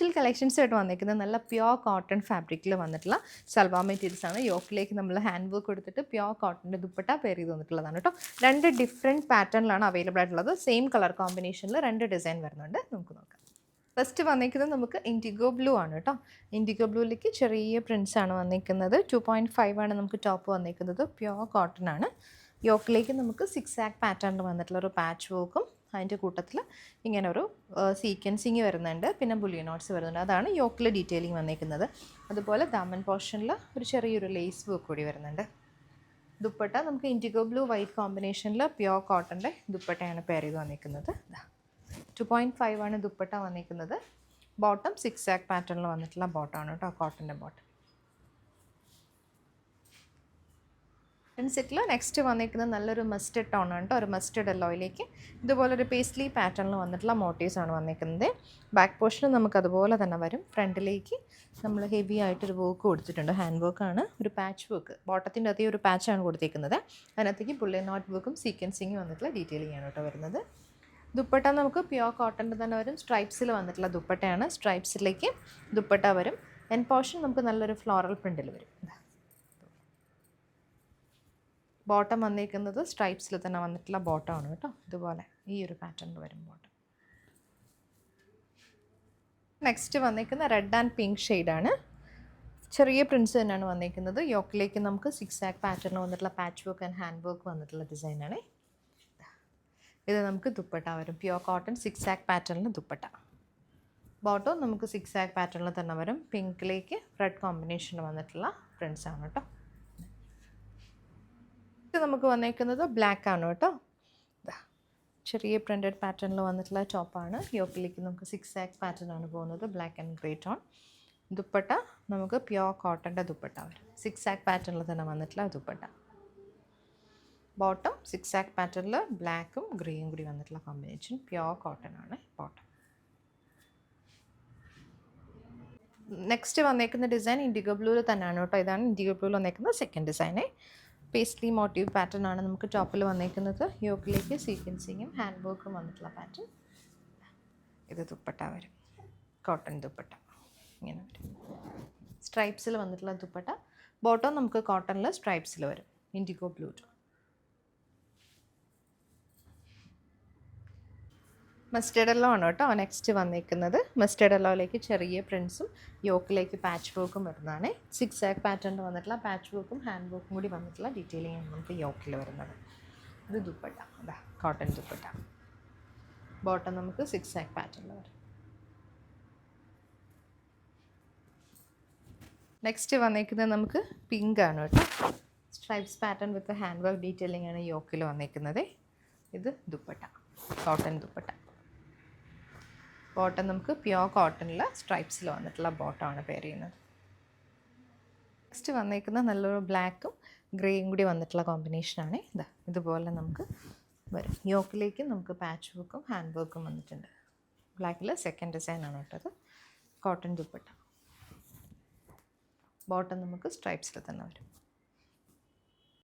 Special collections ആയിട്ട് വന്നിരിക്കുന്നത് നല്ല പ്യോർ കോട്ടൺ ഫാബ്രിക്കിൽ വന്നിട്ടുള്ള സൽവാർ മെറ്റീരിയൽസ് ആണ്. യോക്കിലേക്ക് നമ്മൾ ഹാൻഡ് വർക്ക് കൊടുത്തിട്ട് പ്യോർ കോട്ടൻ്റെ ദുപ്പട്ട പെയർ ചെയ്ത് വന്നിട്ടുള്ളതാണ് കേട്ടോ. 2 ഡിഫറെൻറ്റ് പാറ്റേണിലാണ് അവൈലബിൾ ആയിട്ടുള്ളത്. സെയിം കളർ കോമ്പിനേഷനിൽ 2 ഡിസൈൻ വരുന്നുണ്ട്. നമുക്ക് നോക്കാം. ഫസ്റ്റ് വന്നിരിക്കുന്നത് നമുക്ക് ഇൻഡിഗോ ബ്ലൂ ആണ് കേട്ടോ. ഇൻഡിഗോ ബ്ലൂയിലേക്ക് ചെറിയ പ്രിൻസ് ആണ് വന്നിരിക്കുന്നത്. 2.5 ആണ് നമുക്ക് ടോപ്പ് വന്നിരിക്കുന്നത്. പ്യോർ കോട്ടൺ ആണ്. യോക്കിലേക്ക് നമുക്ക് 6 ആക്ക് പാറ്റേണിൽ വന്നിട്ടുള്ള ഒരു പാച്ച് വർക്കും അതിൻ്റെ കൂട്ടത്തിൽ ഇങ്ങനെ ഒരു സീക്വൻസിങ് വരുന്നുണ്ട്. പിന്നെ ബുള്ളിയൻ നോട്ട്സ് വരുന്നുണ്ട്. അതാണ് യോക്കിൽ ഡീറ്റെയിലിംഗ് വന്നിരിക്കുന്നത്. അതുപോലെ ദാമൻ പോർഷനിൽ ഒരു ചെറിയൊരു ലേസ് വർക്ക് കൂടി വരുന്നുണ്ട്. ദുപ്പട്ട നമുക്ക് ഇൻഡിഗോ ബ്ലൂ വൈറ്റ് കോമ്പിനേഷനിൽ പ്യോർ കോട്ടൻ്റെ ദുപ്പട്ടയാണ് പെയർ ചെയ്ത് വന്നിരിക്കുന്നത്. 2.5 ആണ് ദുപ്പട്ട വന്നിരിക്കുന്നത്. ബോട്ടം 6 ആക്ക് പാറ്റേണിൽ വന്നിട്ടുള്ള ബോട്ടമാണ് കേട്ടോ, കോട്ടൻ്റെ ബോട്ടം. സെറ്റിൽ നെക്സ്റ്റ് വന്നിരിക്കുന്നത് നല്ലൊരു മസ്റ്റർഡ് ടോൺ ആണ് കേട്ടോ. ഒരു മസ്റ്റർഡ് യെല്ലോയിലേക്ക് ഇതുപോലൊരു പേസ്ലി പാറ്റേണിൽ വന്നിട്ടുള്ള മോട്ടീവ്സ് ആണ് വന്നിരിക്കുന്നത്. ബാക്ക് പോർഷൻ നമുക്ക് അതുപോലെ തന്നെ വരും. ഫ്രണ്ടിലേക്ക് നമ്മൾ ഹെവി ആയിട്ടൊരു വർക്ക് കൊടുത്തിട്ടുണ്ട്. ഹാൻഡ് വർക്കാണ്, ഒരു പാച്ച് വർക്ക്. ബോട്ടത്തിൻ്റെ അതേ ഒരു പാച്ചാണ് കൊടുത്തിരിക്കുന്നത്. അതിനകത്തേക്ക് ബുള്ളിയൻ നോട്ട് വർക്കും സീക്വൻസിങ് വന്നിട്ടുള്ള ഡീറ്റെയിലിംഗ് ആണ് കേട്ടോ വരുന്നത്. ദുപ്പട്ട നമുക്ക് പ്യോർ കോട്ടൻ്റെ തന്നെ വരും. സ്ട്രൈപ്സിൽ വന്നിട്ടുള്ള ദുപ്പട്ടയാണ്. സ്ട്രൈപ്സിലേക്ക് ദുപ്പട്ട വരും. എൻ പോർഷൻ നമുക്ക് നല്ലൊരു ഫ്ലോറൽ പ്രിൻറ്റിൽ വരും. ബോട്ടം വന്നിരിക്കുന്നത് സ്ട്രൈപ്സിൽ തന്നെ വന്നിട്ടുള്ള ബോട്ടമാണ് കേട്ടോ. ഇതുപോലെ ഈ ഒരു പാറ്റേണിൽ വരും ബോട്ടം. നെക്സ്റ്റ് വന്നിരിക്കുന്ന റെഡ് ആൻഡ് പിങ്ക് ഷെയ്ഡാണ്. ചെറിയ പ്രിൻസ് തന്നെയാണ് വന്നിരിക്കുന്നത്. യോക്കിലേക്ക് നമുക്ക് 6 ആക്ക് പാറ്റേണിൽ വന്നിട്ടുള്ള patch work and hand work വന്നിട്ടുള്ള ഡിസൈനാണ്. ഇത് നമുക്ക് ദുപ്പട്ട വരും. പ്യോർ കോട്ടൺ 6 ആക്ക് പാറ്റേണിൽ ദുപ്പട്ട. ബോട്ടം നമുക്ക് 6 ആക്ക് പാറ്റേണിൽ തന്നെ വരും. പിങ്കിലേക്ക് റെഡ് കോമ്പിനേഷനിൽ വന്നിട്ടുള്ള പ്രിൻസ് ആണ് കേട്ടോ. ഇത് നമുക്ക് വന്നിരിക്കുന്നത് ബ്ലാക്ക് ആണ് കേട്ടോ. ചെറിയ പ്രിൻറ്റഡ് പാറ്റേണിൽ വന്നിട്ടുള്ള ടോപ്പാണ്. യോക്കിലേക്ക് നമുക്ക് 6 ആക്ക് പാറ്റേൺ ആണ് പോകുന്നത്. Black and grey tone. Dupatta നമുക്ക് പ്യോർ കോട്ടൻ്റെ ദുപ്പട്ട വരും. 6 ആക്ക് പാറ്റേണിൽ തന്നെ വന്നിട്ടുള്ള ദുപ്പട്ട. ബോട്ടം 6 ആക്ക് പാറ്റേണിൽ ബ്ലാക്കും ഗ്രീയും കൂടി വന്നിട്ടുള്ള കോമ്പിനേഷൻ. പ്യോർ കോട്ടൺ ആണ് ബോട്ടം. നെക്സ്റ്റ് വന്നേക്കുന്ന ഡിസൈൻ ഇൻഡിഗോ ബ്ലൂവിൽ തന്നെയാണ് കേട്ടോ. ഇതാണ് ഇൻഡിഗോ ബ്ലൂവിൽ വന്നേക്കുന്ന സെക്കൻഡ് ഡിസൈന്. പേസ്ലി മോട്ടീവ് പാറ്റേൺ ആണ് നമുക്ക് ടോപ്പിൽ വന്നേക്കുന്നത്. യോക്കിലേക്ക് സീക്വൻസിങ്ങും ഹാൻഡ് വർക്കും വന്നിട്ടുള്ള പാറ്റേൺ. ഇത് ദുപ്പട്ട വരും. കോട്ടൺ ദുപ്പട്ട ഇങ്ങനെ വരും. സ്ട്രൈപ്സിൽ വന്നിട്ടുള്ള ദുപ്പട്ട. ബോട്ടം നമുക്ക് കോട്ടണിൽ സ്ട്രൈപ്സിൽ വരും. IndiGo blue. മസ്റ്റേർഡ് യെല്ലോ ആണ് കേട്ടോ നെക്സ്റ്റ് വന്നിരിക്കുന്നത്. മസ്റ്റേർഡ് യെല്ലോയിലേക്ക് ചെറിയ പ്രിൻസും യോക്കിലേക്ക് പാച്ച് വർക്കും വരുന്നതാണ്. 6 ആക്ക് പാറ്റേണിൽ വന്നിട്ടുള്ള പാച്ച് വർക്കും ഹാൻഡ് വർക്കും കൂടി വന്നിട്ടുള്ള ഡീറ്റെയിലിംഗ് ആണ് നമുക്ക് യോക്കിൽ വരുന്നത്. ഇത് ദുപ്പട്ട, അതാ കോട്ടൺ ദുപ്പട്ട. ബോട്ടം നമുക്ക് 6 ആക്ക് പാറ്റേണിൽ വരും. നെക്സ്റ്റ് വന്നിരിക്കുന്നത് നമുക്ക് പിങ്ക് ആണ് കേട്ടോ. സ്ട്രൈപ്സ് പാറ്റേൺ വിത്ത് ഹാൻഡ് വർക്ക് ഡീറ്റെയിലിംഗ് ആണ് യോക്കിൽ വന്നിരിക്കുന്നത്. ഇത് ദുപ്പട്ട, കോട്ടൺ ദുപ്പട്ട. ബോട്ടം നമുക്ക് പ്യോർ കോട്ടണിൽ സ്ട്രൈപ്സിൽ വന്നിട്ടുള്ള ബോട്ടമാണ് പെയർ ചെയ്യുന്നത്. നെക്സ്റ്റ് വന്നിരിക്കുന്ന നല്ലൊരു ബ്ലാക്കും ഗ്രേയും കൂടി വന്നിട്ടുള്ള കോമ്പിനേഷനാണ്. ഇതുപോലെ നമുക്ക് വരും. യോക്കിലേക്ക് നമുക്ക് പാച്ച് വർക്കും ഹാൻഡ് വർക്കും വന്നിട്ടുണ്ട്. ബ്ലാക്കിൽ സെക്കൻഡ് ഡിസൈനാണ് കേട്ടത്. കോട്ടൺ ദുപ്പട്ട. ബോട്ടം നമുക്ക് സ്ട്രൈപ്സിൽ തന്നെ വരും.